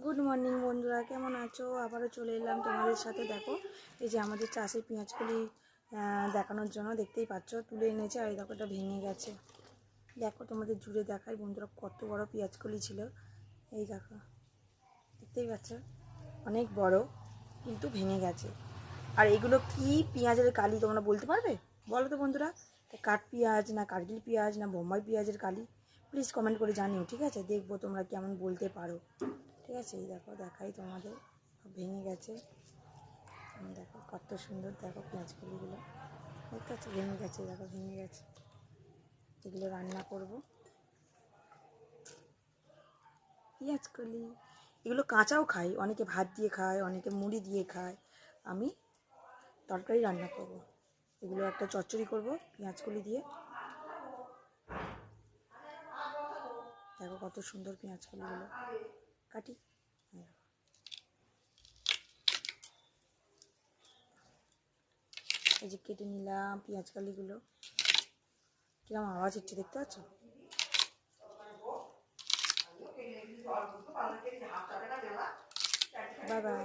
Good morning বন্ধুরা, কেমন আছো? আবারও চলে এলাম তোমাদের সাথে। দেখো, এই যে আমাদের চাষের পেঁয়াজকলি দেখানোর জন্য। দেখতেই পাচ্ছ, তুলে এনেছে। আর এই দেখো, এটা ভেঙে গেছে। দেখো, তোমাদের জুড়ে দেখাই বন্ধুরা, কত বড় পেঁয়াজকলি ছিল। এই দেখো, দেখতেই পাচ্ছ, অনেক বড়, কিন্তু ভেঙে গেছে। আর এগুলো কি পেঁয়াজের কালি তোমরা বলতে পারবে? বলো তো বন্ধুরা, কাঠ পেঁয়াজ না কার্গিল পেঁয়াজ না বোম্বাই পেঁয়াজের কালি? প্লিজ কমেন্ট করে জানিও, ঠিক আছে? দেখবো তোমরা কেমন বলতে পারো, ঠিক আছে? এই দেখো, দেখাই তোমাদের, ভেঙে গেছে। দেখো কত সুন্দর, দেখো পেঁয়াজকলিগুলো দেখতে পাচ্ছ, ভেঙে গেছে। দেখো, ভেঙে গেছে। এগুলো রান্না করব পেঁয়াজকলি। এগুলো কাঁচাও খাই, অনেকে ভাত দিয়ে খায়, অনেকে মুড়ি দিয়ে খায়। আমি তরকারি রান্না করব। এগুলো একটা চচ্চড়ি করব পেঁয়াজকলি দিয়ে। দেখো কত সুন্দর পেঁয়াজকলিগুলো, কাটি। এই যে কেটে নিলাম পেঁয়াজকলিগুলো। কিরকম আওয়াজ হচ্ছে দেখতে পাচ্ছ? Bye bye.